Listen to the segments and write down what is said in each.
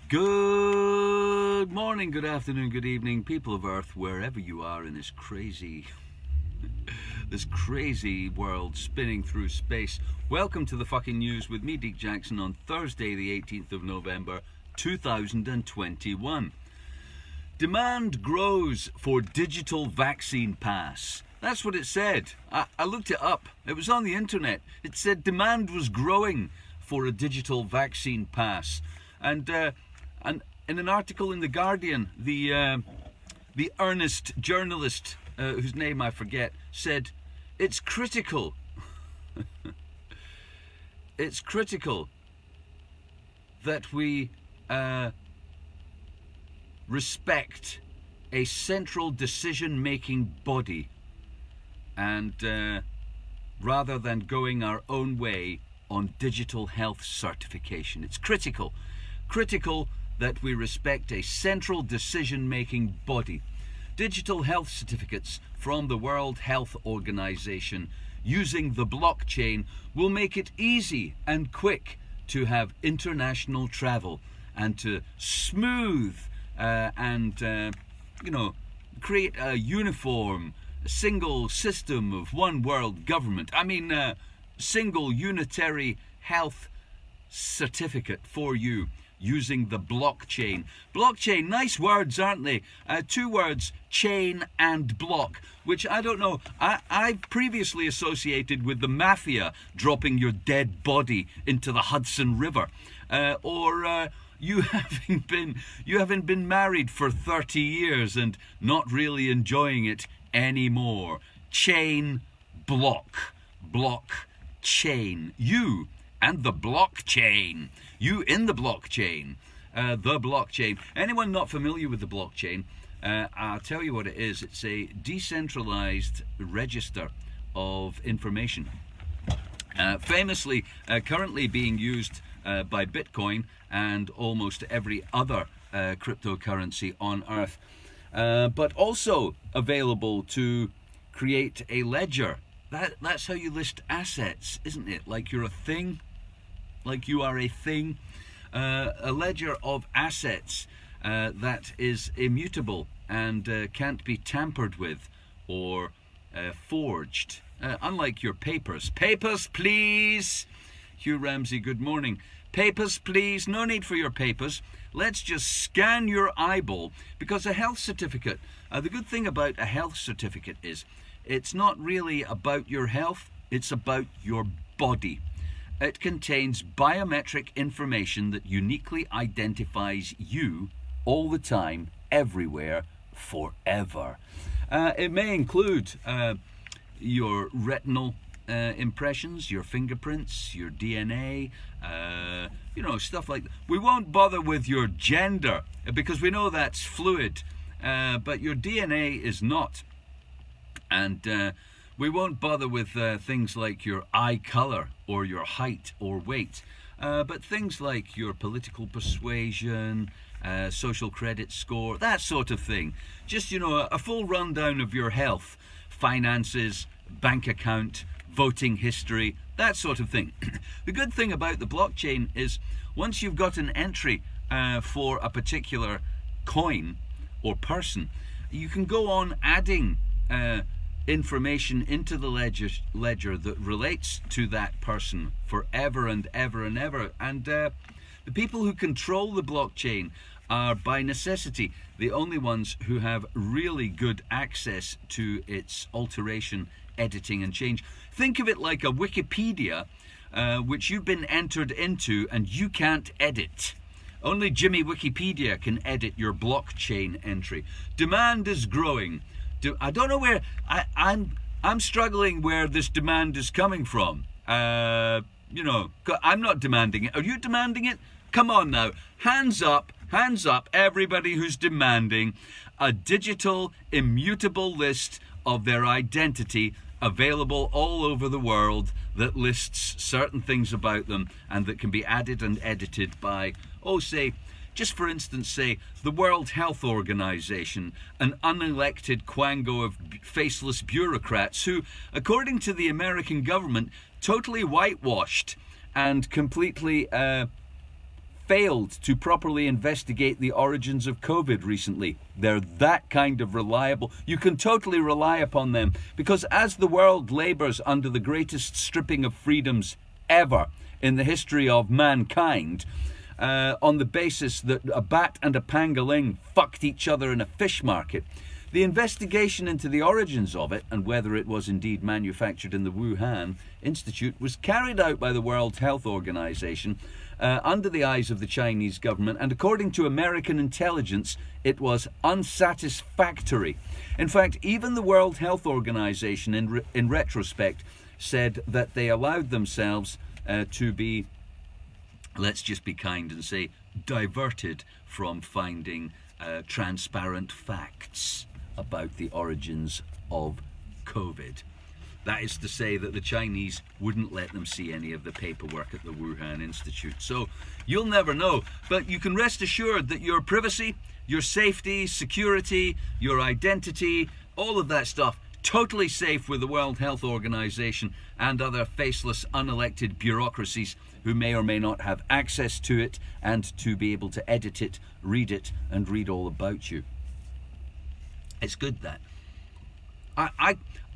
Good morning, good afternoon, good evening, people of Earth, wherever you are in this crazy world spinning through space. Welcome to the fucking news with me, Deke Jackson, on Thursday, the 18th of November, 2021. Demand grows for digital vaccine pass. That's what it said. I looked it up. It was on the internet. It said demand was growing for a digital vaccine pass. And in an article in The Guardian, the earnest journalist, whose name I forget, said, it's critical. It's critical that we respect a central decision-making body and rather than going our own way on digital health certification. It's critical that we respect a central decision-making body. Digital health certificates from the World Health Organization using the blockchain will make it easy and quick to have international travel and to smooth create a uniform, single system of one world government. I mean, single unitary health certificate for you using the blockchain. Blockchain, nice words, aren't they? Two words, chain and block, which I don't know. I've previously associated with the mafia dropping your dead body into the Hudson River, or you haven't been married for 30 years and not really enjoying it anymore. Chain, block, chain. You and the blockchain. You in the blockchain. The blockchain. Anyone not familiar with the blockchain, I'll tell you what it is. It's a decentralized register of information. Famously, currently being used by Bitcoin and almost every other cryptocurrency on Earth. But also available to create a ledger. That's how you list assets, isn't it? Like you're a thing. Like you are a thing. A ledger of assets that is immutable and can't be tampered with or forged. Unlike your papers. Papers, please! Hugh Ramsey, good morning. Papers, please. No need for your papers. Let's just scan your eyeball, because a health certificate, the good thing about a health certificate is it's not really about your health, it's about your body. It contains biometric information that uniquely identifies you all the time, everywhere, forever. It may include your retinal impressions, your fingerprints, your DNA, stuff like that. We won't bother with your gender because we know that's fluid, but your DNA is not. And we won't bother with things like your eye color or your height or weight, but things like your political persuasion, social credit score, that sort of thing. Just, a full rundown of your health, finances, bank account, voting history, that sort of thing. The good thing about the blockchain is once you've got an entry for a particular coin or person, you can go on adding information into the ledger that relates to that person forever and ever and ever. And the people who control the blockchain are by necessity the only ones who have really good access to its alteration, editing and change. Think of it like a Wikipedia which you've been entered into and you can't edit. Only Jimmy Wikipedia can edit your blockchain entry. Demand is growing. I don't know where I'm struggling where this demand is coming from. I'm not demanding it. Are you demanding it? Come on now. Hands up, everybody who's demanding a digital, immutable list of their identity available all over the world that lists certain things about them and that can be added and edited by, just for instance, say, the World Health Organization, an unelected quango of faceless bureaucrats who, according to the American government, totally whitewashed and completely failed to properly investigate the origins of COVID recently. They're that kind of reliable. You can totally rely upon them, because as the world labors under the greatest stripping of freedoms ever in the history of mankind, on the basis that a bat and a pangolin fucked each other in a fish market, the investigation into the origins of it and whether it was indeed manufactured in the Wuhan Institute was carried out by the World Health Organization under the eyes of the Chinese government, and according to American intelligence, it was unsatisfactory. In fact, even the World Health Organization, in retrospect, said that they allowed themselves to be, let's just be kind and say, diverted from finding transparent facts about the origins of COVID. That is to say that the Chinese wouldn't let them see any of the paperwork at the Wuhan Institute. So you'll never know, but you can rest assured that your privacy, your safety, security, your identity, all of that stuff, totally safe with the World Health Organization and other faceless, unelected bureaucracies who may or may not have access to it and to be able to edit it, and read all about you. It's good that.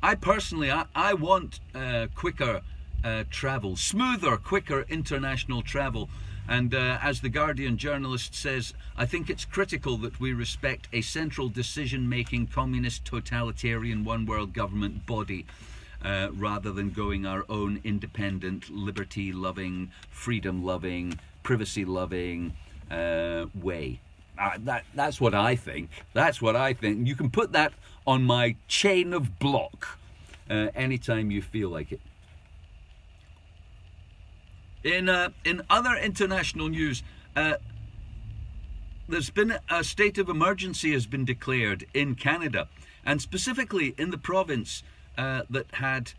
I personally, I want quicker travel, smoother, quicker international travel. And as the Guardian journalist says, I think it's critical that we respect a central decision-making communist totalitarian one-world government body rather than going our own independent, liberty-loving, freedom-loving, privacy-loving way. That's what I think. That's what I think. You can put that on my chain of block anytime you feel like it. In other international news, there's been a state of emergency has been declared in Canada, and specifically in the province that had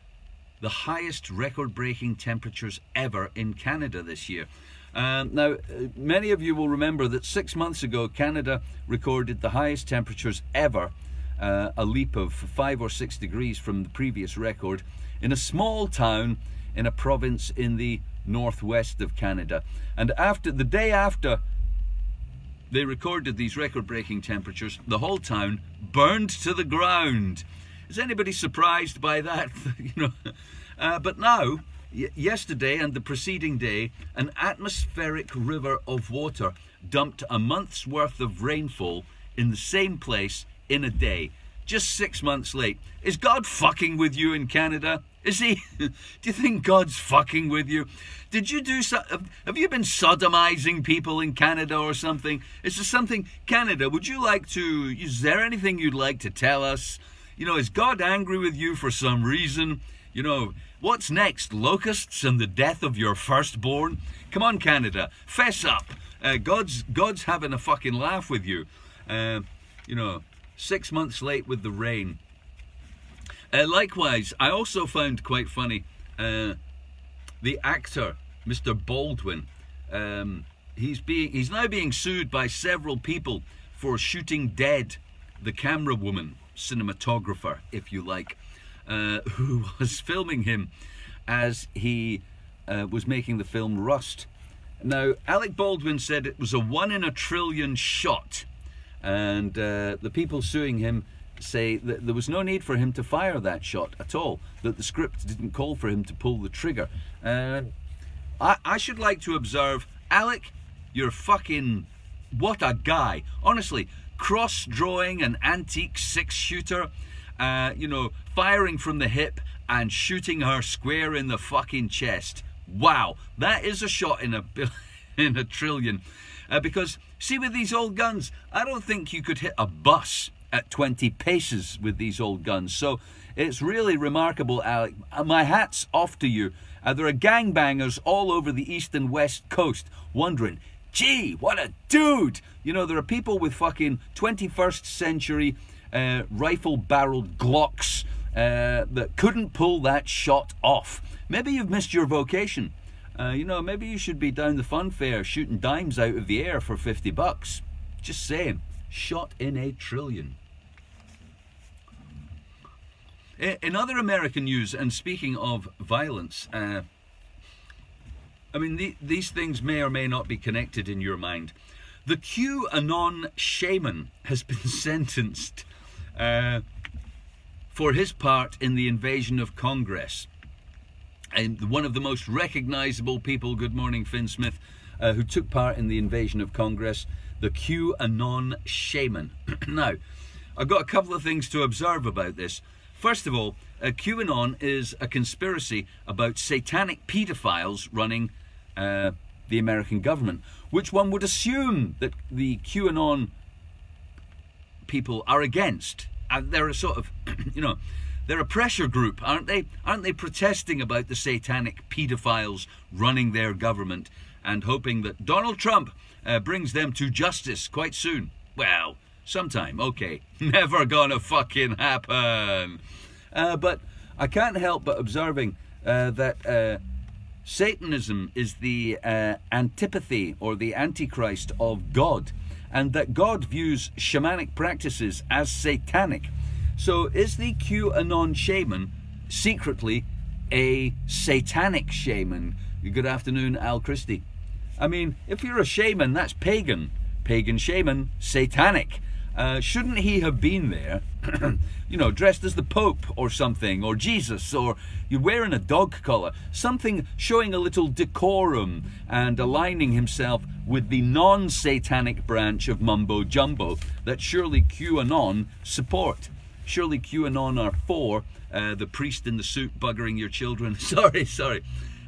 the highest record-breaking temperatures ever in Canada this year. Now, many of you will remember that 6 months ago, Canada recorded the highest temperatures ever, a leap of 5 or 6 degrees from the previous record, in a small town in a province in the northwest of Canada. And the day after they recorded these record-breaking temperatures, the whole town burned to the ground. Is anybody surprised by that? But now, yesterday and the preceding day, an atmospheric river of water dumped a month's worth of rainfall in the same place in a day, just 6 months late. Is God fucking with you in Canada? Is he? Do you think God's fucking with you? Did you do so? Have you been sodomizing people in Canada or something? Is there something, Canada, would you like to, is there anything you'd like to tell us? Is God angry with you for some reason? What's next? Locusts and the death of your firstborn? Come on, Canada, fess up. God's having a fucking laugh with you. 6 months late with the rain. Likewise, I also found quite funny the actor, Mr. Baldwin. He's now being sued by several people for shooting dead the camera woman, cinematographer, if you like, who was filming him as he was making the film Rust. Now, Alec Baldwin said it was a 1 in a trillion shot, and the people suing him say that there was no need for him to fire that shot at all, that the script didn't call for him to pull the trigger. I should like to observe, Alec, you're fucking, what a guy. Honestly, cross-drawing an antique 6-shooter, firing from the hip and shooting her square in the fucking chest. Wow, that is a shot in a trillion. Because, see, with these old guns, I don't think you could hit a bus at 20 paces with these old guns. So it's really remarkable, Alec. My hat's off to you. There are gangbangers all over the east and west coast wondering, gee, what a dude. There are people with fucking 21st century rifle-barreled Glocks that couldn't pull that shot off. Maybe you've missed your vocation. Maybe you should be down the fun fair shooting dimes out of the air for $50. Just saying. Shot in a trillion. In other American news, and speaking of violence, I mean, these things may or may not be connected in your mind. The QAnon shaman has been sentenced for his part in the invasion of Congress. And one of the most recognizable people, good morning Finn Smith, who took part in the invasion of Congress, the QAnon shaman. Now, I've got a couple of things to observe about this. First of all, QAnon is a conspiracy about satanic pedophiles running the American government, which one would assume that the QAnon people are against. They're a sort of, you know, they're a pressure group, aren't they? Aren't they protesting about the satanic pedophiles running their government and hoping that Donald Trump brings them to justice quite soon? Well, sometime, okay. Never gonna fucking happen. But I can't help but observing that Satanism is the antipathy or the antichrist of God, and that God views shamanic practices as satanic. So is the QAnon shaman secretly a satanic shaman? Good afternoon, Al Christie. I mean, if you're a shaman, that's pagan. Pagan shaman, satanic. Shouldn't he have been there, you know, dressed as the Pope or something, or Jesus, or you're wearing a dog collar, something showing a little decorum and aligning himself with the non-satanic branch of mumbo jumbo that surely QAnon support. Surely QAnon are for the priest in the suit buggering your children. Sorry.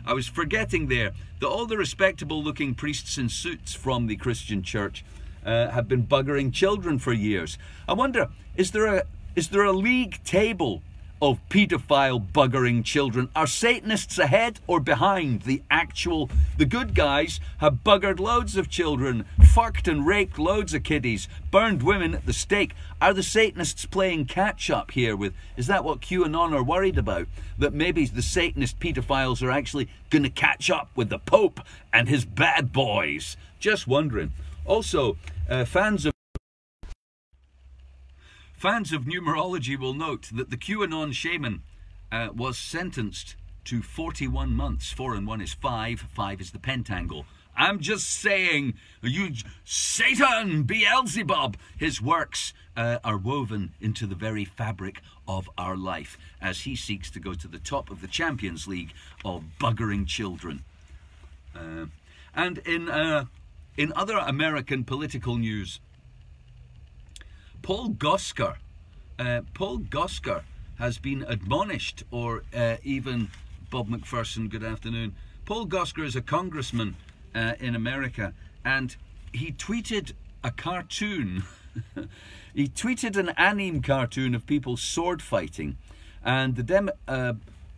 I was forgetting there that all the respectable looking priests in suits from the Christian church have been buggering children for years. I wonder, is there a league table of paedophile buggering children? Are Satanists ahead or behind? The good guys have buggered loads of children, fucked and raped loads of kiddies, burned women at the stake. Are the Satanists playing catch up here with, is that what QAnon are worried about? That maybe the Satanist paedophiles are actually going to catch up with the Pope and his bad boys? Just wondering. Also, fans of numerology will note that the QAnon shaman was sentenced to 41 months. 4 and 1 is 5. 5 is the pentangle. I'm just saying, you Satan, Beelzebub, his works are woven into the very fabric of our life as he seeks to go to the top of the Champions League of buggering children. And in other American political news, Paul Gosker has been admonished, or even Bob McPherson, good afternoon. Paul Gosker is a congressman in America, and he tweeted a cartoon. He tweeted an anime cartoon of people sword fighting, and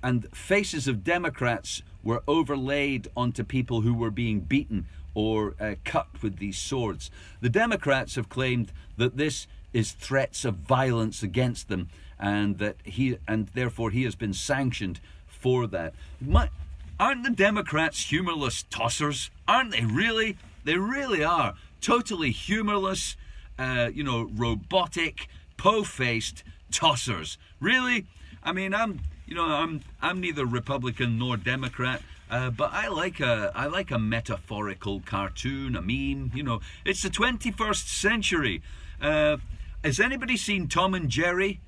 and faces of Democrats were overlaid onto people who were being beaten or cut with these swords. The Democrats have claimed that this is threats of violence against them, and that therefore he has been sanctioned for that. Aren't the Democrats humorless tossers? Aren't they really? They really are. Totally humorless, you know, robotic, po-faced tossers. Really? I mean, I'm neither Republican nor Democrat. But I like a metaphorical cartoon, a meme. You know, it's the 21st century. Has anybody seen Tom and Jerry?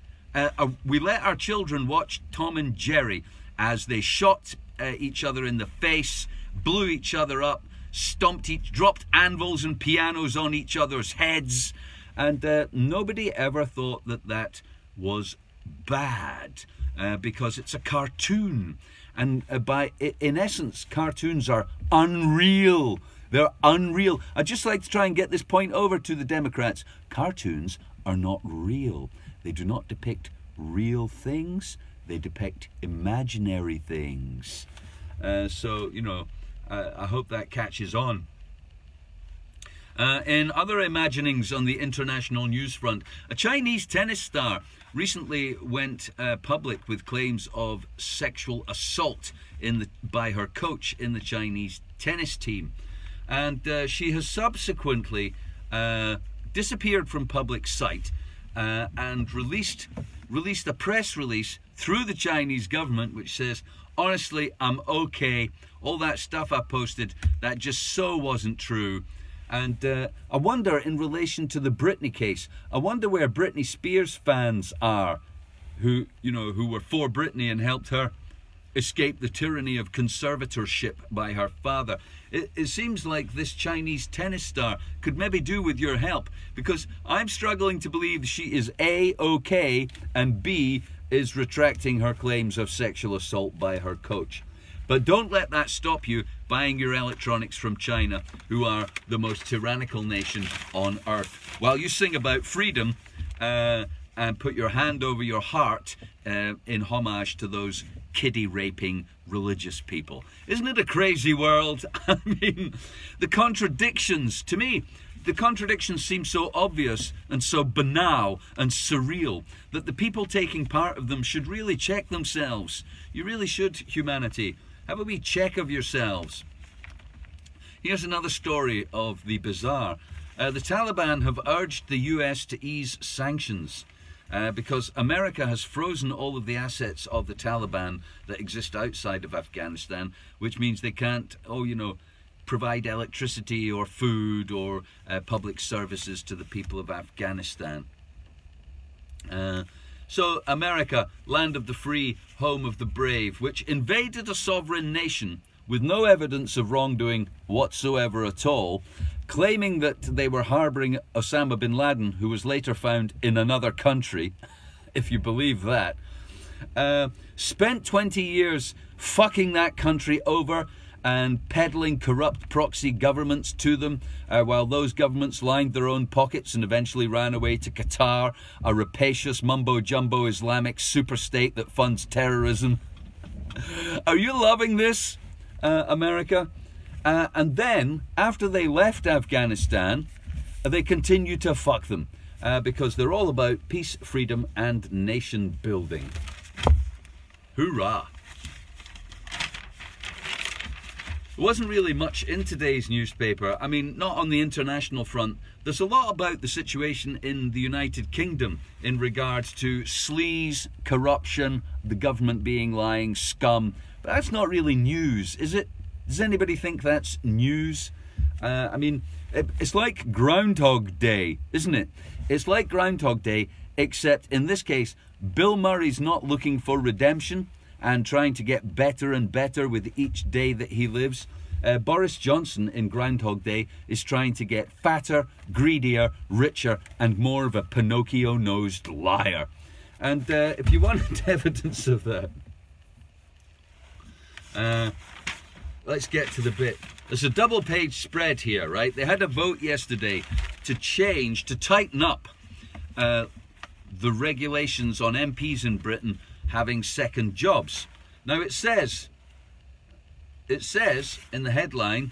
We let our children watch Tom and Jerry as they shot each other in the face, blew each other up, dropped anvils and pianos on each other's heads, and nobody ever thought that was bad because it's a cartoon. And in essence, cartoons are unreal. They're unreal. I'd just like to try and get this point over to the Democrats. Cartoons are not real. They do not depict real things. They depict imaginary things. So, you know, I hope that catches on. In other imaginings on the international news front, a Chinese tennis star recently went public with claims of sexual assault by her coach in the Chinese tennis team. And she has subsequently disappeared from public sight and released a press release through the Chinese government which says honestly, I'm okay. All that stuff I posted, that just so wasn't true. And I wonder, in relation to the Britney case, I wonder where Britney Spears fans are, who were for Britney and helped her escape the tyranny of conservatorship by her father. It seems like this Chinese tennis star could maybe do with your help, because I'm struggling to believe she is A, okay, and B, is retracting her claims of sexual assault by her coach. But don't let that stop you buying your electronics from China, who are the most tyrannical nation on earth. While you sing about freedom and put your hand over your heart in homage to those kiddie-raping religious people. Isn't it a crazy world? I mean, the contradictions, to me, the contradictions seem so obvious and so banal and surreal that the people taking part of them should really check themselves. You really should, humanity. Have a wee check of yourselves. Here's another story of the bizarre. The Taliban have urged the US to ease sanctions because America has frozen all of the assets of the Taliban that exist outside of Afghanistan, which means they can't, provide electricity or food or public services to the people of Afghanistan. So America, land of the free, home of the brave, which invaded a sovereign nation with no evidence of wrongdoing whatsoever at all, claiming that they were harboring Osama bin Laden, who was later found in another country, if you believe that, spent 20 years fucking that country over and peddling corrupt proxy governments to them, while those governments lined their own pockets and eventually ran away to Qatar, a rapacious mumbo-jumbo Islamic superstate that funds terrorism. Are you loving this, America? And then, after they left Afghanistan, they continued to fuck them, because they're all about peace, freedom, and nation building. Hoorah! There wasn't really much in today's newspaper. I mean, not on the international front. There's a lot about the situation in the United Kingdom in regards to sleaze, corruption, the government being lying, scum. But that's not really news, is it? Does anybody think that's news? I mean, it's like Groundhog Day, isn't it? It's like Groundhog Day, except in this case, Bill Murray's not looking for redemption and trying to get better and better with each day that he lives. Boris Johnson in Groundhog Day is trying to get fatter, greedier, richer, and more of a Pinocchio-nosed liar. And if you wanted evidence of that, let's get to the bit. There's a double-page spread here, right? They had a vote yesterday to tighten up the regulations on MPs in Britain having second jobs. Now it says in the headline,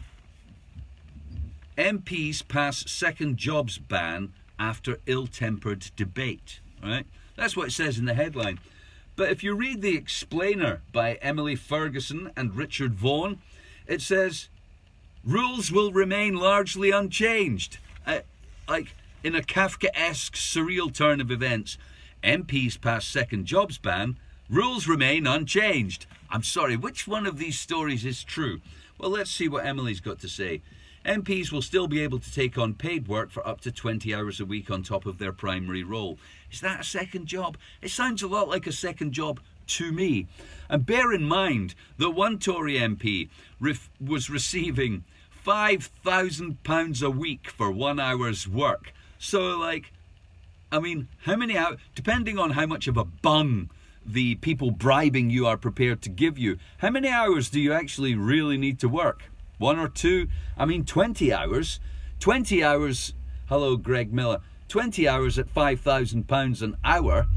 MPs pass second jobs ban after ill-tempered debate, right? That's what it says in the headline. But if you read the explainer by Emily Ferguson and Richard Vaughan, it says, rules will remain largely unchanged. Like in a Kafkaesque surreal turn of events, MPs pass second jobs ban, rules remain unchanged. I'm sorry, which one of these stories is true? Well, let's see what Emily's got to say. MPs will still be able to take on paid work for up to 20 hours a week on top of their primary role. Is that a second job? It sounds a lot like a second job to me. And bear in mind that one Tory MP was receiving £5,000 a week for 1 hour's work. So, like, I mean, how many hours, depending on how much of a bung the people bribing you are prepared to give you, how many hours do you actually really need to work? 1 or 2? I mean, 20 hours. 20 hours, hello Greg Miller, 20 hours at £5,000 an hour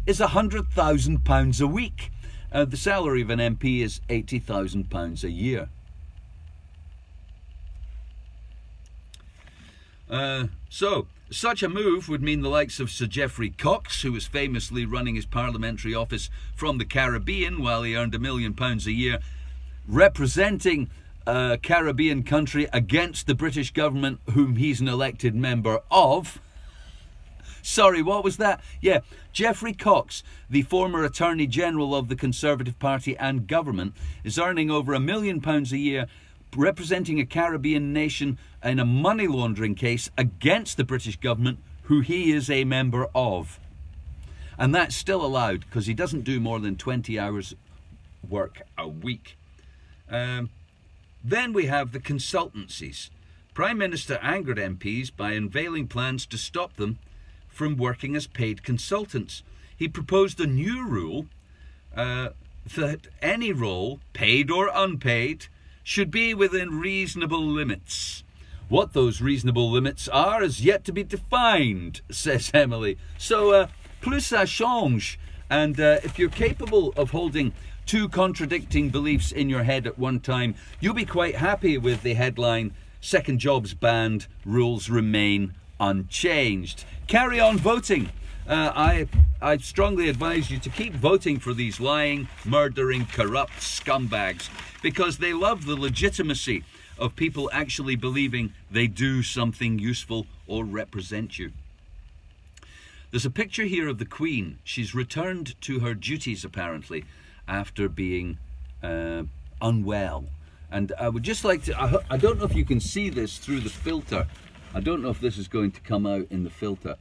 is £100,000 a week. The salary of an MP is £80,000 a year. So, such a move would mean the likes of Sir Geoffrey Cox, who was famously running his parliamentary office from the Caribbean while he earned £1 million a year, representing a Caribbean country against the British government whom he's an elected member of. Sorry, what was that? Yeah, Geoffrey Cox, the former Attorney General of the Conservative Party and government, is earning over £1 million a year representing a Caribbean nation in a money laundering case against the British government, who he is a member of. And that's still allowed because he doesn't do more than 20 hours work a week. Then we have the consultancies. Prime Minister angered MPs by unveiling plans to stop them from working as paid consultants. He proposed a new rule that any role, paid or unpaid, should be within reasonable limits. What those reasonable limits are is yet to be defined, says Emily. So, plus ça change. And if you're capable of holding two contradicting beliefs in your head at one time, you'll be quite happy with the headline, "Second jobs banned, rules remain unchanged." Carry on voting. I strongly advise you to keep voting for these lying, murdering, corrupt scumbags, because they love the legitimacy of people actually believing they do something useful or represent you. There's a picture here of the Queen. She's returned to her duties, apparently, after being unwell. And I would just like to, I don't know if you can see this through the filter. I don't know if this is going to come out in the filter.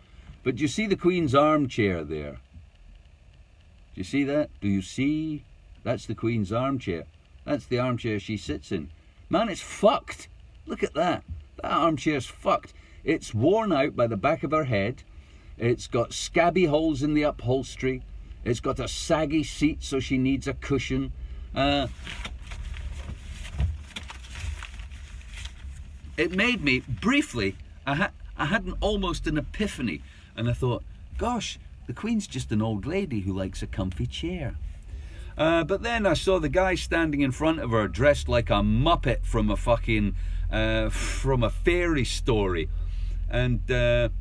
But do you see the Queen's armchair there? Do you see that? Do you see? That's the Queen's armchair. That's the armchair she sits in. Man, it's fucked. Look at that. That armchair's fucked. It's worn out by the back of her head. It's got scabby holes in the upholstery. It's got a saggy seat, so she needs a cushion. It made me, briefly, I had almost an epiphany. And I thought, gosh, the Queen's just an old lady who likes a comfy chair. But then I saw the guy standing in front of her dressed like a Muppet from a fucking, from a fairy story. And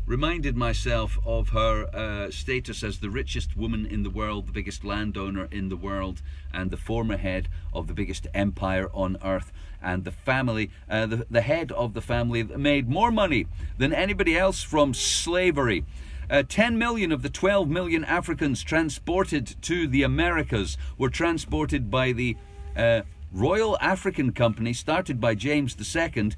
reminded myself of her status as the richest woman in the world, the biggest landowner in the world, and the former head of the biggest empire on earth, and the family, the head of the family that made more money than anybody else from slavery. 10 million of the 12 million Africans transported to the Americas were transported by the Royal African Company, started by James II,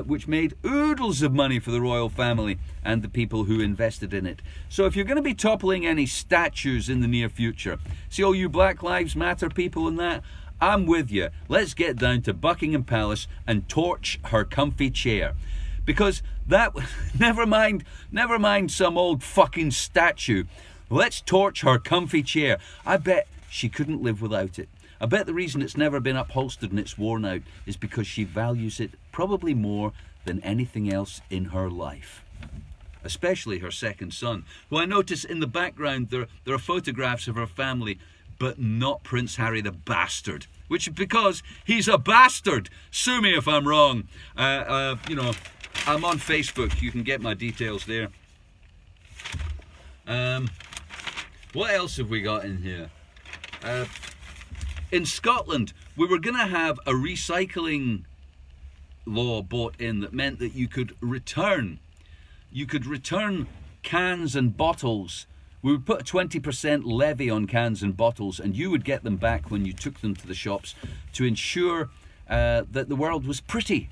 which made oodles of money for the royal family and the people who invested in it. So if you're going to be toppling any statues in the near future, see all you Black Lives Matter people and that, I'm with you. Let's get down to Buckingham Palace and torch her comfy chair. Because that, never mind some old fucking statue. Let's torch her comfy chair. I bet she couldn't live without it. I bet the reason it's never been upholstered and it's worn out is because she values it probably more than anything else in her life. Especially her second son, who I notice in the background there are photographs of her family, but not Prince Harry the bastard. Which is because he's a bastard. Sue me if I'm wrong. You know, I'm on Facebook. You can get my details there. What else have we got in here? In Scotland, we were going to have a recycling law brought in that meant that you could return cans and bottles. We would put a 20% levy on cans and bottles, and you would get them back when you took them to the shops to ensure that the world was pretty.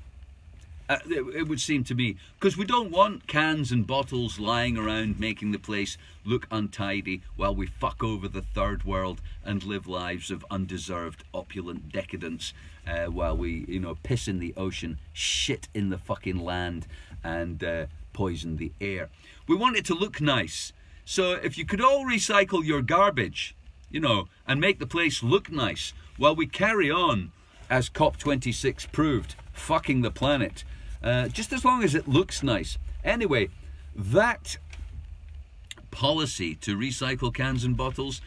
It would seem to me, because we don't want cans and bottles lying around making the place look untidy while we fuck over the third world and live lives of undeserved opulent decadence while we, you know, piss in the ocean, shit in the fucking land, and poison the air. We want it to look nice. So if you could all recycle your garbage, you know, and make the place look nice while we carry on, as COP26 proved, fucking the planet, just as long as it looks nice. Anyway, that policy to recycle cans and bottles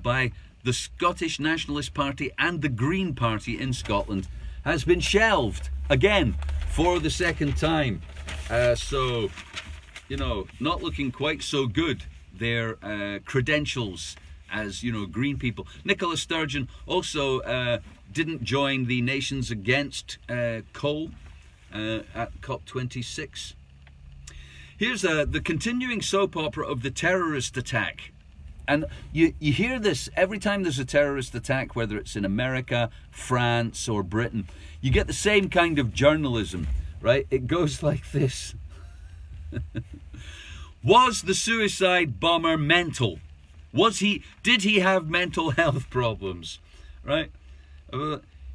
by the Scottish Nationalist Party and the Green Party in Scotland has been shelved again for the second time. So, you know, not looking quite so good, their credentials as, you know, green people. Nicola Sturgeon also didn't join the Nations Against Coal at COP26. Here's the continuing soap opera of the terrorist attack. And you hear this every time there's a terrorist attack, whether it's in America, France, or Britain. You get the same kind of journalism, right? It goes like this. Was the suicide bomber mental? Did he have mental health problems? Right?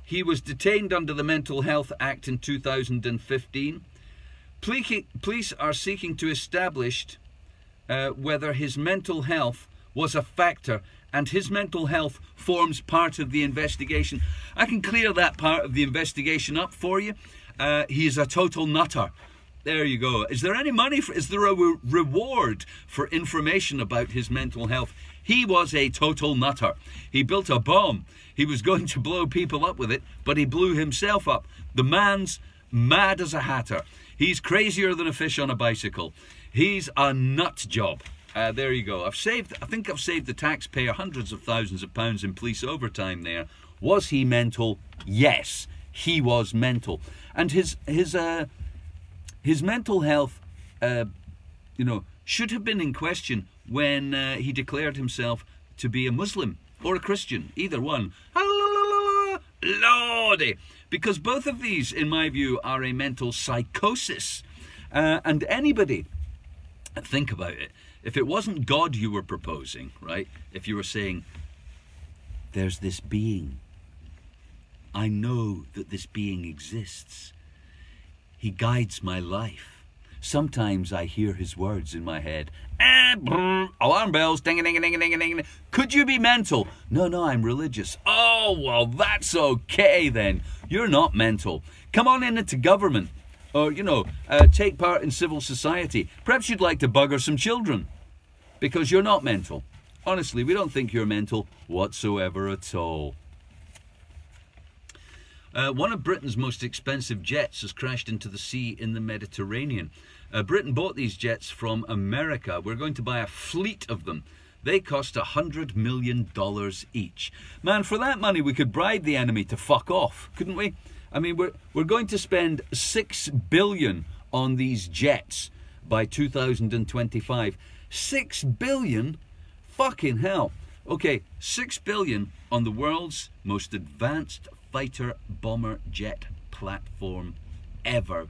He was detained under the Mental Health Act in 2015. Police are seeking to establish whether his mental health was a factor, and his mental health forms part of the investigation. I can clear that part of the investigation up for you. He is a total nutter. There you go. Is there any money is there a reward for information about his mental health? He was a total nutter. He built a bomb. He was going to blow people up with it, but he blew himself up. The man's mad as a hatter. He's crazier than a fish on a bicycle. He's a nut job. There you go. I think I've saved the taxpayer hundreds of thousands of pounds in police overtime there. Was he mental? Yes, he was mental. And his mental health, should have been in question when he declared himself to be a Muslim or a Christian, either one. Lordy! Because both of these, in my view, are a mental psychosis. And anybody, think about it, if it wasn't God you were proposing, right? If you were saying, there's this being, I know that this being exists. He guides my life. Sometimes I hear his words in my head. Alarm bells, ding, ding, ding, ding, ding. Could you be mental? No, I'm religious. Oh, well, that's okay then. You're not mental. Come on into government. Or, take part in civil society. Perhaps you'd like to bugger some children. Because you're not mental. Honestly, we don't think you're mental whatsoever at all. One of Britain's most expensive jets has crashed into the sea in the Mediterranean. Britain bought these jets from America. We're going to buy a fleet of them. They cost $100 million each. Man, for that money, we could bribe the enemy to fuck off, couldn't we? I mean, we're going to spend $6 billion on these jets by 2025. $6 billion? Fucking hell. Okay, $6 billion on the world's most advanced fighter bomber jet platform ever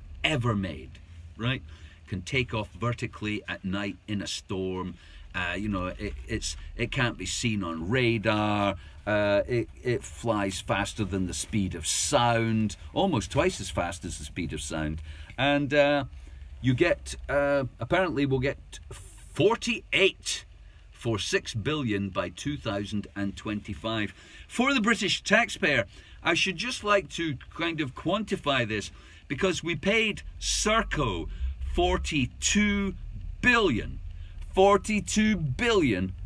made, right? Can take off vertically at night in a storm. It can't be seen on radar. It flies faster than the speed of sound, almost twice as fast as the speed of sound. And you get, apparently we'll get 48 for $6 billion by 2025. For the British taxpayer, I should just like to kind of quantify this, because we paid Serco $42 billion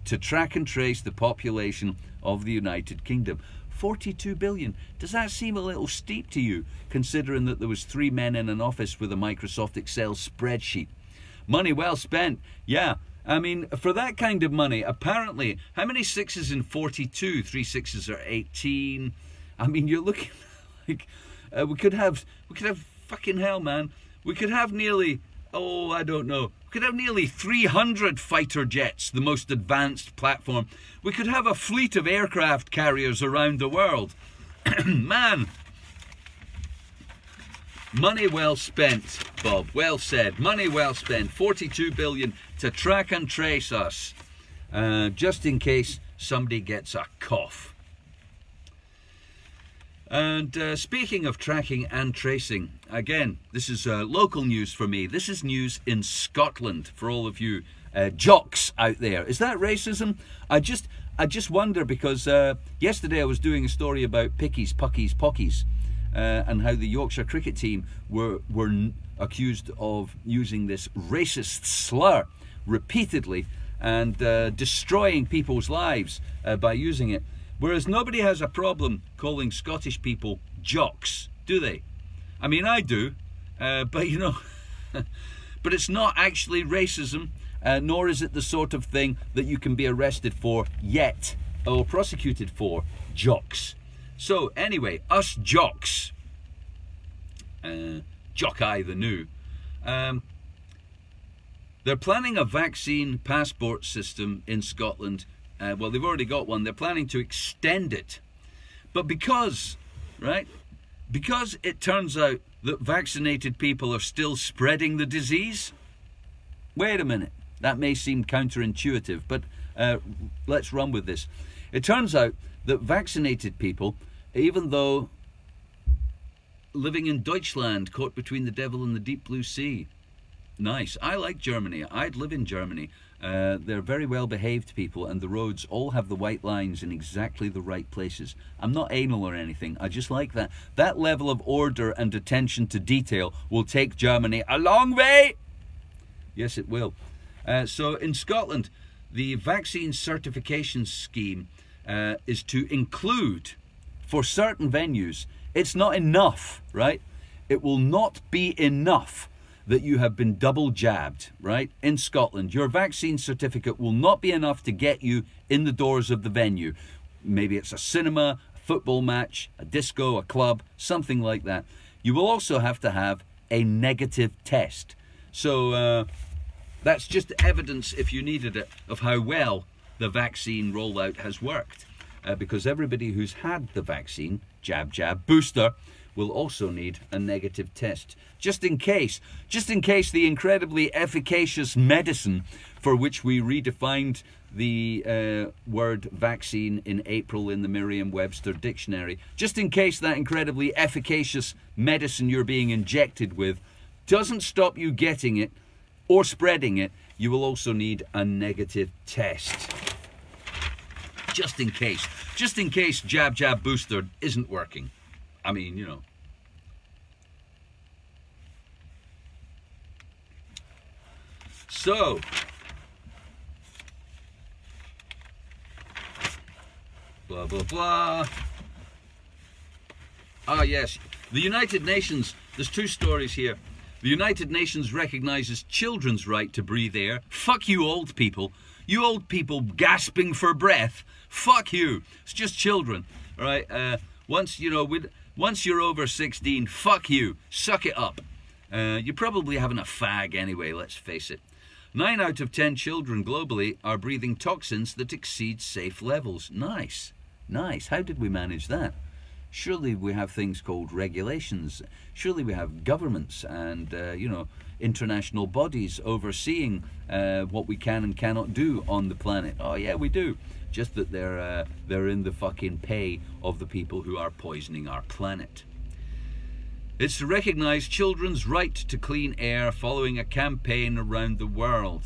to track and trace the population of the United Kingdom. $42 billion. Does that seem a little steep to you, considering that there was 3 men in an office with a Microsoft Excel spreadsheet? Money well spent. Yeah. I mean, for that kind of money, apparently, how many sixes in 42? 3 sixes are 18. I mean, you're looking like we could have fucking hell, man. We could have nearly, I don't know. We could have nearly 300 fighter jets, the most advanced platform. We could have a fleet of aircraft carriers around the world. Man. Money well spent, Bob. Well said. Money well spent. 42 billion to track and trace us. Just in case somebody gets a cough. And speaking of tracking and tracing, again, this is local news for me. This is news in Scotland for all of you jocks out there. Is that racism? I just wonder, because yesterday I was doing a story about pickies, puckies, pockies, and how the Yorkshire cricket team were accused of using this racist slur repeatedly and destroying people's lives by using it. Whereas nobody has a problem calling Scottish people jocks, do they? I mean, I do, but but it's not actually racism, nor is it the sort of thing that you can be arrested for yet, or prosecuted for, jocks. So anyway, us jocks, Jockeye the New, They're planning a vaccine passport system in Scotland. Well, they've already got one. They're planning to extend it. But because it turns out that vaccinated people are still spreading the disease, wait a minute, that may seem counterintuitive, but let's run with this. It turns out that vaccinated people, even though living in Deutschland, caught between the devil and the deep blue sea, nice. I like Germany. I'd live in Germany. They're very well behaved people, and the roads all have the white lines in exactly the right places. I'm not anal or anything. I just like that. That level of order and attention to detail will take Germany a long way. Yes, it will. So in Scotland, the vaccine certification scheme is to include, for certain venues, it's not enough, right? It will not be enough that you have been double jabbed, right? In Scotland, your vaccine certificate will not be enough to get you in the doors of the venue. Maybe it's a cinema, a football match, a disco, a club, something like that. You will also have to have a negative test. So that's just evidence, if you needed it, of how well the vaccine rollout has worked. Because everybody who's had the vaccine, jab, booster, will also need a negative test. Just in case the incredibly efficacious medicine for which we redefined the word vaccine in April in the Merriam-Webster dictionary, just in case that incredibly efficacious medicine you're being injected with doesn't stop you getting it or spreading it, you will also need a negative test. Just in case jab booster isn't working. I mean, you know. So, blah, blah, blah. Ah, yes. The United Nations, there's two stories here. The United Nations recognizes children's right to breathe air. Fuck you old people. You old people gasping for breath. Fuck you. It's just children. All right? Once you're over 16, fuck you. Suck it up. You're probably having a fag anyway, let's face it. 9 out of 10 children globally are breathing toxins that exceed safe levels. Nice. Nice. How did we manage that? Surely we have things called regulations. Surely we have governments and, international bodies overseeing what we can and cannot do on the planet. Oh, yeah, we do. Just that they're in the fucking pay of the people who are poisoning our planet. It's to recognise children's right to clean air following a campaign around the world.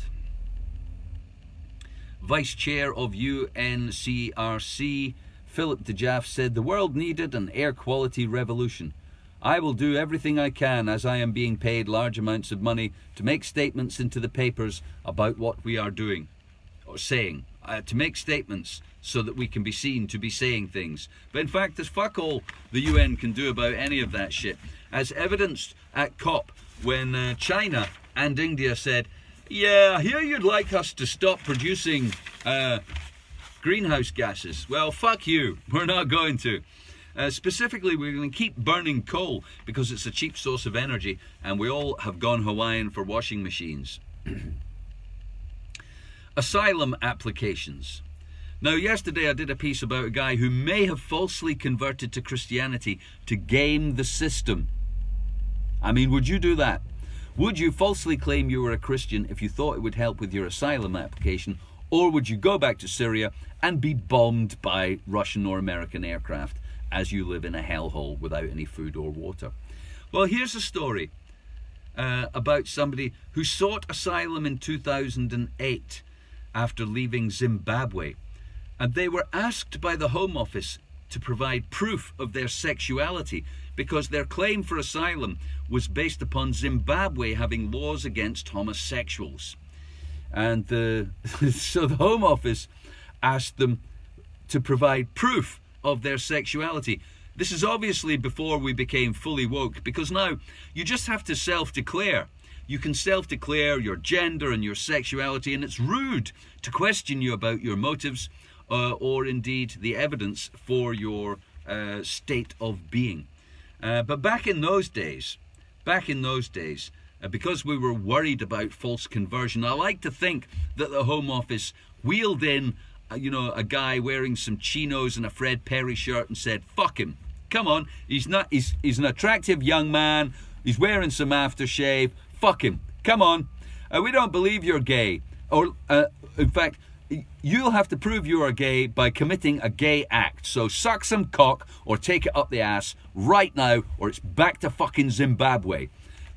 Vice Chair of UNCRC, Philip de Jaff, said the world needed an air quality revolution. I will do everything I can, as I am being paid large amounts of money, to make statements into the papers about what we are doing or saying. To make statements so that we can be seen to be saying things. But in fact, there's fuck all the UN can do about any of that shit. As evidenced at COP when China and India said, yeah, I hear you'd like us to stop producing greenhouse gases. Well, fuck you. We're not going to. Specifically, we're going to keep burning coal because it's a cheap source of energy, and we all have gone Hawaiian for washing machines. Asylum applications. Now, yesterday I did a piece about a guy who may have falsely converted to Christianity to game the system. I mean, would you do that? Would you falsely claim you were a Christian if you thought it would help with your asylum application, or would you go back to Syria and be bombed by Russian or American aircraft as you live in a hellhole without any food or water? Well, here's a story about somebody who sought asylum in 2008 after leaving Zimbabwe, and they were asked by the Home Office to provide proof of their sexuality because their claim for asylum was based upon Zimbabwe having laws against homosexuals. And so the Home Office asked them to provide proof of their sexuality. This is obviously before we became fully woke, because now you just have to self-declare. You can self-declare your gender and your sexuality, and it's rude to question you about your motives or indeed the evidence for your state of being. But back in those days, because we were worried about false conversion. I like to think that the Home Office wheeled in, you know, a guy wearing some chinos and a Fred Perry shirt and said, fuck him. Come on, he's an attractive young man. He's wearing some aftershave. Fuck him. Come on. We don't believe you're gay. Or, in fact, you'll have to prove you are gay by committing a gay act. So suck some cock or take it up the ass right now, or it's back to fucking Zimbabwe.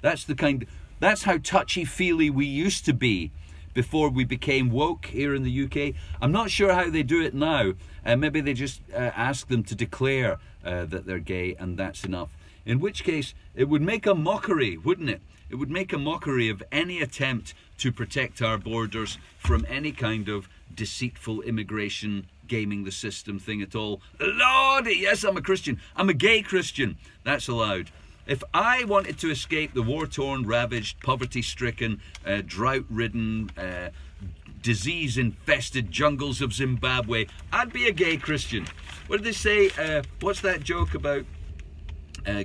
That's how touchy-feely we used to be before we became woke here in the UK. I'm not sure how they do it now. Maybe they just ask them to declare that they're gay, and that's enough. In which case, it would make a mockery, wouldn't it? It would make a mockery of any attempt to protect our borders from any kind of deceitful immigration, gaming the system thing at all. Lordy, yes, I'm a Christian. I'm a gay Christian. That's allowed. If I wanted to escape the war-torn, ravaged, poverty-stricken, drought-ridden, disease-infested jungles of Zimbabwe, I'd be a gay Christian. What did they say? What's that joke about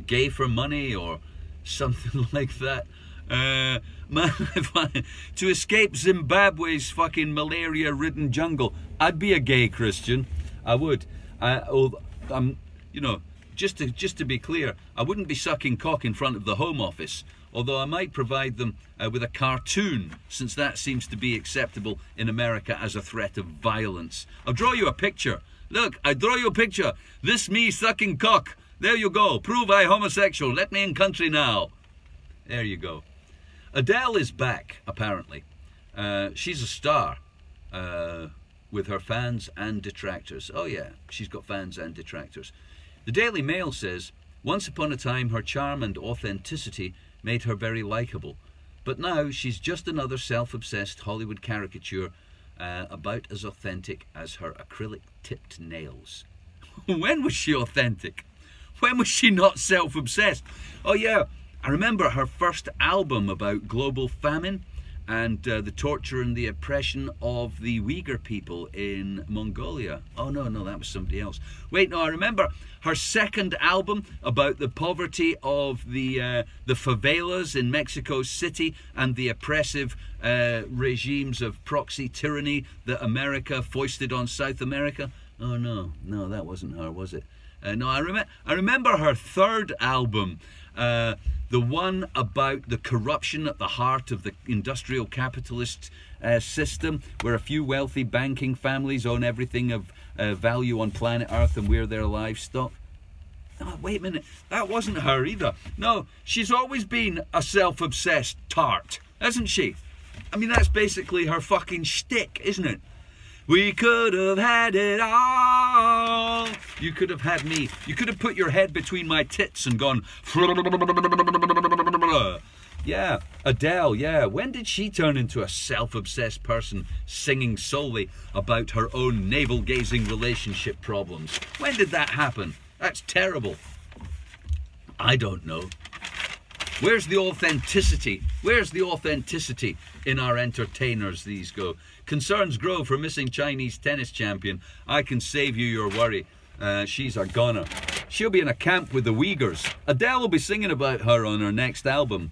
gay for money or something like that? To escape Zimbabwe's fucking malaria-ridden jungle, I'd be a gay Christian. I would. You know, just to be clear, I wouldn't be sucking cock in front of the Home Office, although I might provide them with a cartoon, since that seems to be acceptable in America as a threat of violence. I'll draw you a picture. Look, I draw you a picture. This me sucking cock. There you go. Prove I homosexual. Let me in country now. There you go. Adele is back, apparently. She's a star with her fans and detractors. Oh yeah, she's got fans and detractors. The Daily Mail says, once upon a time her charm and authenticity made her very likeable. But now she's just another self-obsessed Hollywood caricature about as authentic as her acrylic-tipped nails. When was she authentic? When was she not self-obsessed? Oh yeah, I remember her first album about global famine and the torture and the oppression of the Uyghur people in Mongolia. Oh no, that was somebody else. Wait, no, I remember her second album about the poverty of the favelas in Mexico City and the oppressive regimes of proxy tyranny that America foisted on South America. Oh no, that wasn't her, was it? No, I remember her third album, the one about the corruption at the heart of the industrial capitalist system, where a few wealthy banking families own everything of value on planet Earth and we're their livestock. Oh, wait a minute, that wasn't her either. No, she's always been a self-obsessed tart, hasn't she? I mean, that's basically her fucking shtick, isn't it? We could have had it all. You could have had me. You could have put your head between my tits and gone. Yeah, Adele, yeah. When did she turn into a self-obsessed person singing solely about her own navel-gazing relationship problems? When did that happen? That's terrible. I don't know. Where's the authenticity? Where's the authenticity in our entertainers these go? Concerns grow for missing Chinese tennis champion. I can save you your worry. She's a goner. She'll be in a camp with the Uyghurs. Adele will be singing about her on her next album.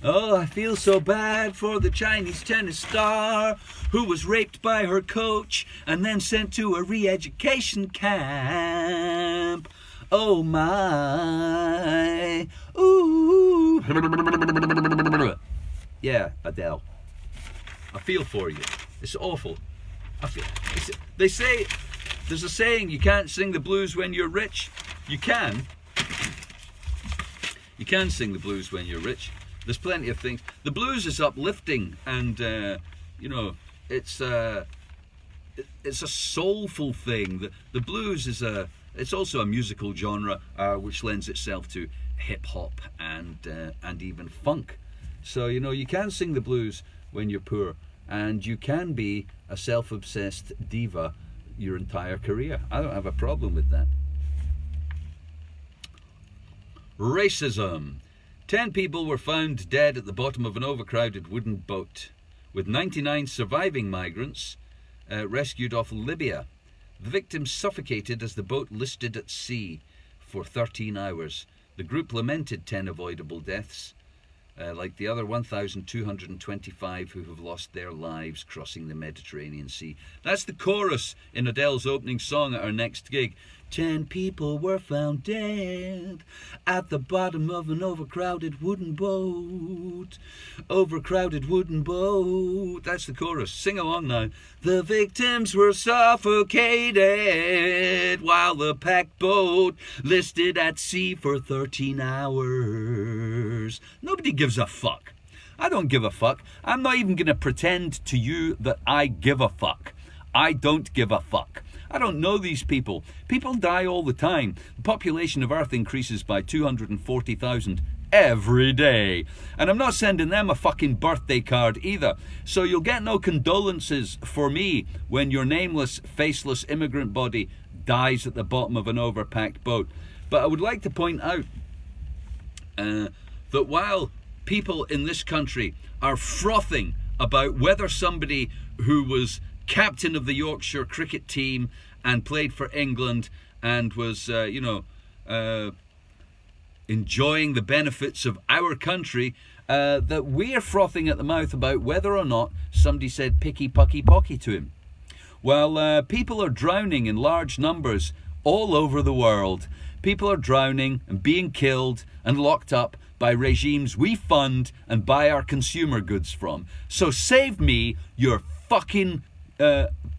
Oh, I feel so bad for the Chinese tennis star who was raped by her coach and then sent to a re-education camp. Oh my, ooh. Yeah, Adele. I feel for you. It's awful. They say, there's a saying, you can't sing the blues when you're rich. You can. You can sing the blues when you're rich. There's plenty of things. The blues is uplifting and, you know, it's a soulful thing. The blues is it's also a musical genre which lends itself to hip-hop and even funk. So, you know, you can sing the blues when you're poor, and you can be a self-obsessed diva your entire career. I don't have a problem with that. Racism. 10 people were found dead at the bottom of an overcrowded wooden boat, with 99 surviving migrants rescued off Libya. The victims suffocated as the boat listed at sea for 13 hours. The group lamented 10 avoidable deaths. like the other 1,225 who have lost their lives crossing the Mediterranean Sea. That's the chorus in Adele's opening song at our next gig. 10 people were found dead at the bottom of an overcrowded wooden boat. Overcrowded wooden boat. That's the chorus. Sing along now. The victims were suffocated while the packed boat listed at sea for 13 hours. Nobody gives a fuck. I don't give a fuck. I'm not even going to pretend to you that I give a fuck. I don't give a fuck. I don't know these people. People die all the time. The population of Earth increases by 240,000 every day. And I'm not sending them a fucking birthday card either. So you'll get no condolences for me when your nameless, faceless immigrant body dies at the bottom of an overpacked boat. But I would like to point out that while people in this country are frothing about whether somebody who was captain of the Yorkshire cricket team and played for England and was, enjoying the benefits of our country, that we're frothing at the mouth about whether or not somebody said picky, pucky, pocky to him. Well, people are drowning in large numbers all over the world. People are drowning and being killed and locked up by regimes we fund and buy our consumer goods from. So save me your fucking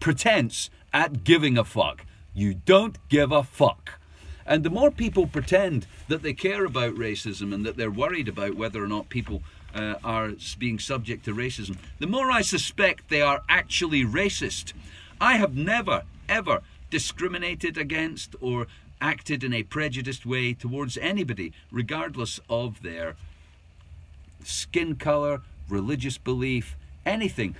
pretense at giving a fuck. You don't give a fuck. And the more people pretend that they care about racism and that they're worried about whether or not people are being subject to racism, the more I suspect they are actually racist. I have never, ever discriminated against or acted in a prejudiced way towards anybody, regardless of their skin color, religious belief, anything.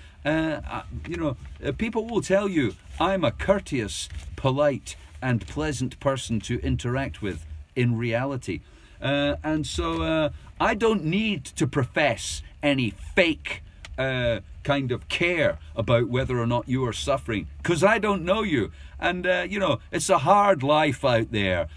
People will tell you I'm a courteous, polite, and pleasant person to interact with in reality. And so I don't need to profess any fake kind of care about whether or not you are suffering, because I don't know you. And, it's a hard life out there.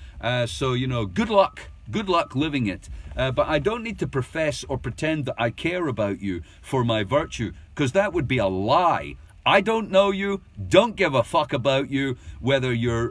So, good luck living it. But I don't need to profess or pretend that I care about you for my virtue, because that would be a lie. I don't know you, don't give a fuck about you, whether you're,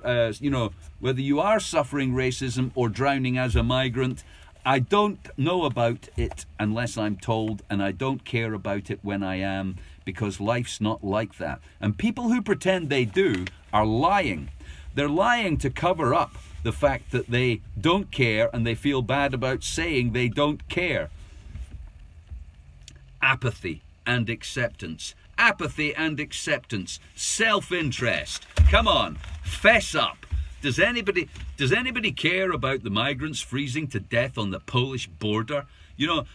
whether you are suffering racism or drowning as a migrant. I don't know about it unless I'm told, and I don't care about it when I am, because life's not like that. And people who pretend they do are lying. They're lying to cover up the fact that they don't care, and they feel bad about saying they don't care. Apathy and acceptance. Apathy and acceptance. Self-interest. Come on, fess up. Does anybody care about the migrants freezing to death on the Polish border?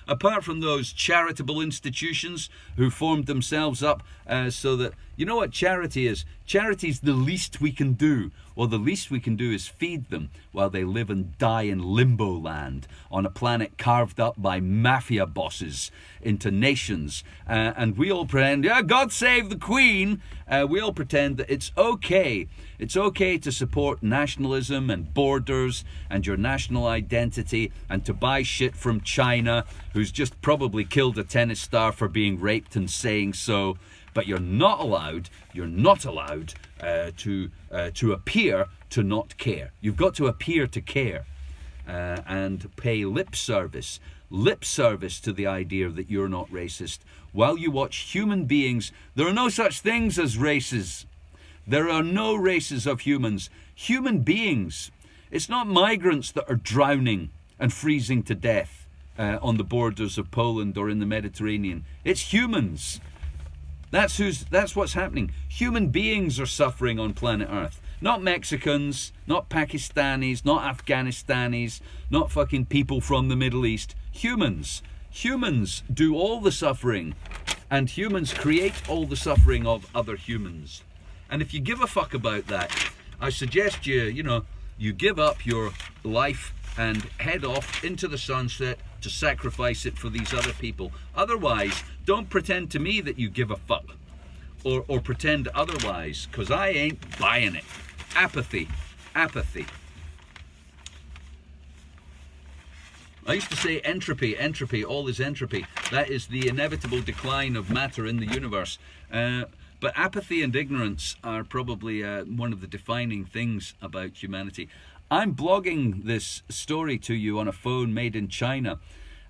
Apart from those charitable institutions who formed themselves up so that, you know what charity is? Charity is the least we can do. Well, the least we can do is feed them while they live and die in limbo land on a planet carved up by mafia bosses into nations. And we all pretend, yeah, God save the Queen. We all pretend that it's okay. It's okay to support nationalism and borders and your national identity, and to buy shit from China, who's just probably killed a tennis star for being raped and saying so. But you're not allowed to appear to not care. You've got to appear to care and pay lip service to the idea that you're not racist, while you watch human beings. There are no such things as races. There are no races of humans. Human beings. It's not migrants that are drowning and freezing to death on the borders of Poland or in the Mediterranean. It's humans. That's what's happening. Human beings are suffering on planet Earth. Not Mexicans, not Pakistanis, not Afghanistanis, not fucking people from the Middle East. Humans. Humans do all the suffering, and humans create all the suffering of other humans. And if you give a fuck about that, I suggest you give up your life and head off into the sunset to sacrifice it for these other people. Otherwise, don't pretend to me that you give a fuck, or pretend otherwise, because I ain't buying it. Apathy. I used to say entropy, entropy, all is entropy. That is the inevitable decline of matter in the universe. But apathy and ignorance are probably one of the defining things about humanity. I'm blogging this story to you on a phone made in China.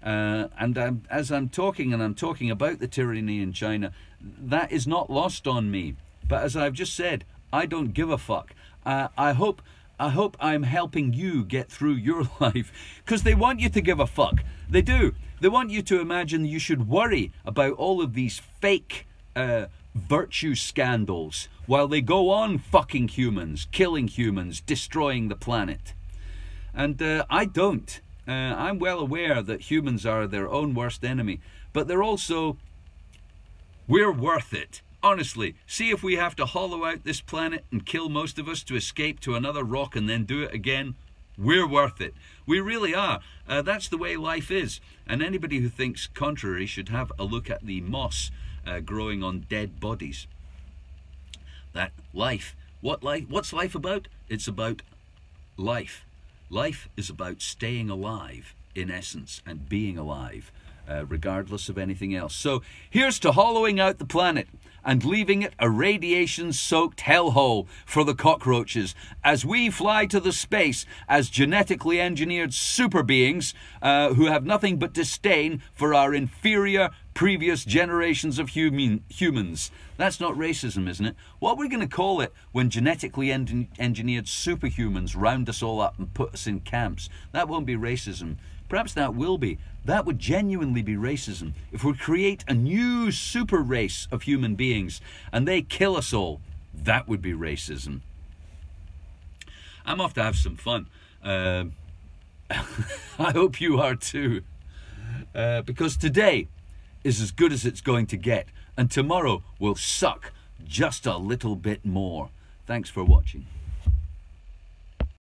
As I'm talking about the tyranny in China, that is not lost on me. But as I've just said, I don't give a fuck. I hope I'm helping you get through your life, because they want you to give a fuck. They do. They want you to imagine you should worry about all of these fake virtue scandals while they go on fucking humans, killing humans, destroying the planet. And I don't. I'm well aware that humans are their own worst enemy, but they're also, we're worth it. Honestly, see if we have to hollow out this planet and kill most of us to escape to another rock and then do it again. We're worth it. We really are. That's the way life is. And anybody who thinks contrary should have a look at the moss growing on dead bodies. That life. What's life about? It's about life. Life is about staying alive, in essence, and being alive, regardless of anything else. So here's to hollowing out the planet and leaving it a radiation-soaked hellhole for the cockroaches as we fly to the space as genetically engineered super beings who have nothing but disdain for our inferior previous generations of humans. That's not racism, isn't it? What are we going to call it when genetically engineered superhumans round us all up and put us in camps? That won't be racism. Perhaps that will be. That would genuinely be racism. If we create a new super race of human beings and they kill us all, that would be racism. I'm off to have some fun. I hope you are too. Because today is as good as it's going to get, and tomorrow will suck just a little bit more. Thanks for watching.